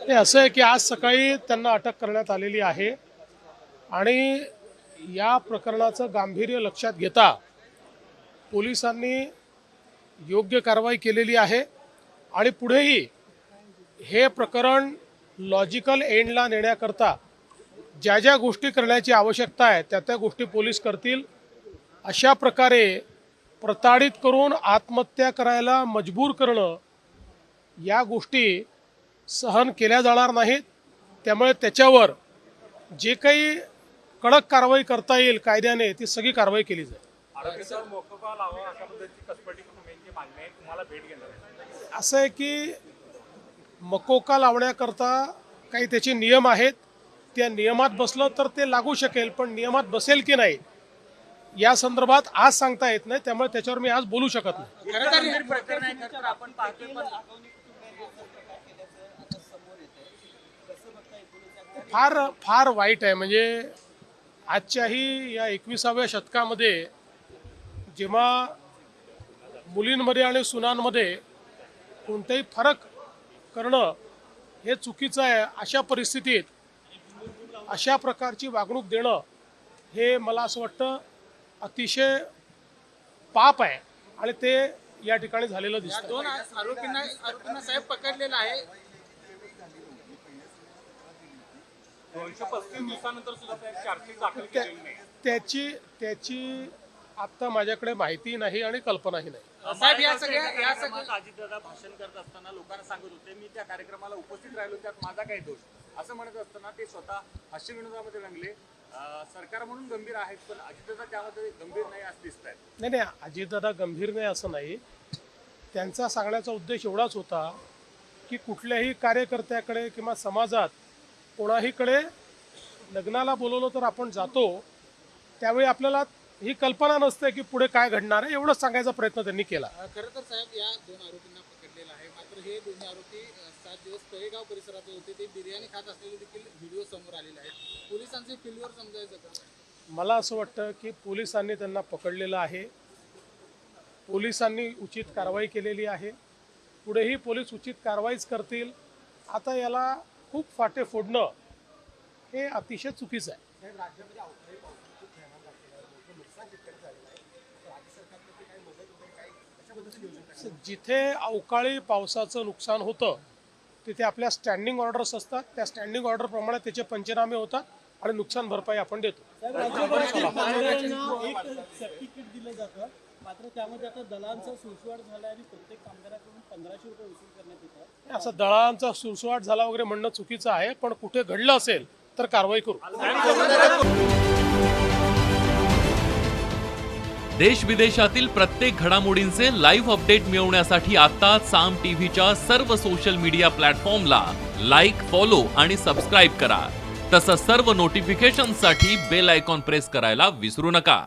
हे असं आहे की आज सकाळी त्यांना अटक करण्यात आलेली आहे आणि या प्रकरणाचं गांभीर्य लक्षात घेता पोलिसांनी योग्य कारवाई केलेली आहे आणि पुढेही हे प्रकरण लॉजिकल एंडला नेण्याकरता ज्या ज्या गोष्टी करण्याची आवश्यकता आहे त्या त्या गोष्टी पोलीस करतील। अशा प्रकारे प्रताडित करून आत्महत्या करायला मजबूर करणं या गोष्टी सहन केल्या जाणार नाहीत। त्यामुळे त्याच्यावर जे काही कडक कारवाई करता येईल कायद्याने ती सगळी कारवाई केली जाईल। असं आहे की मकोका लावण्याकरता काही त्याचे नियम आहेत, त्या नियमात बसलं तर ते लागू शकेल, पण नियमात बसेल की नाही या संदर्भात आज सांगता येत नाही, त्यामुळे त्याच्यावर मी आज बोलू शकत नाही। फार फार वाईट आहे। म्हणजे आजच्याही या 21व्या शतकामध्ये जेव्हा मुलींमध्ये आणि सुनांमध्ये कोणताही फरक करणं हे चुकीचं आहे, अशा परिस्थितीत अशा प्रकारची वागणूक देणं हे मला असं वाटतं अतिशय पाप आहे आणि ते या ठिकाणी झालेलं दिसतं। दोन आरोपींना साहेब पकडलेला आहे। 235 दिवसानंतर सुद्धा चार्जशीट दाखल केलेली नाही। त्याची आता माझ्याकडे माहिती नाही आणि कल्पनाही नाही। साहेब या सगळ्या अजितदादा भाषण करत असताना लोकांना सांगत होते मी त्या कार्यक्रमाला उपस्थित राहिलो, त्यात माझा काही दोष असं म्हणत असताना ते स्वतः हास्य विनोदामध्ये रंगले। सरकार म्हणून गंभीर आहेत पण अजितदादा त्यामध्ये गंभीर नाही असं दिसत आहे। नाही, अजितदादा गंभीर नाही असं नाही। त्यांचा सांगण्याचा उद्देश एवढाच होता की कुठल्याही कार्यकर्त्याकडे किंवा समाजात कोणाहीकडे लग्नाला बोलवलं तर आपण जातो, त्यावेळी आपल्याला ही कल्पना नसते की पुढे काय घडणार आहे, एवढंच सांगायचा प्रयत्न त्यांनी केला। खरं तर साहेब या दोन आरोपींना पकडलेलं आहे, मात्र हे दोन्ही आरोपी 7 दिवस तळेगाव परिसरात होते, ते बिर्याणी खात असलेले देखील व्हिडिओ समोर आलेले आहेत। पोलिसांचे फेल्युअर समजायचं का? मला असं वाटतं की पोलिसांनी त्यांना पकडलेलं आहे, पोलिसांनी उचित कारवाई केलेली आहे, पुढेही पोलीस उचित कारवाईच करतील। आता याला खूप फाटे फोडणं हे अतिशय चुकीचं आहे। जिथे अवकाळी पावसाचं नुकसान होतं तिथे आपल्या स्टँडिंग ऑर्डर्स असतात, त्या स्टँडिंग ऑर्डर प्रमाणे त्याचे पंचनामे होतात आणि नुकसान भरपाई आपण देतो। दिलं जातं, मात्र त्यामध्ये आता दलांचा सुळसुळाट झाला आणि प्रत्येक कामगाराकडून 1500 रुपये वसूल करण्यात येतात। असं दलालांचा सुळसुळाट झाला वगैरे म्हणणं चुकीचं आहे, पण कुठे घडलं असेल तर कारवाई करू। देश विदेशातील प्रत्येक घडामोडींचे लाईव्ह अपडेट मिळवण्यासाठी आता साम टीव्हीच्या सर्व सोशल मीडिया प्लॅटफॉर्मला लाईक, फॉलो आणि सबस्क्राईब करा। तसंच सर्व नोटिफिकेशनसाठी बेल आयकॉन प्रेस करायला विसरू नका।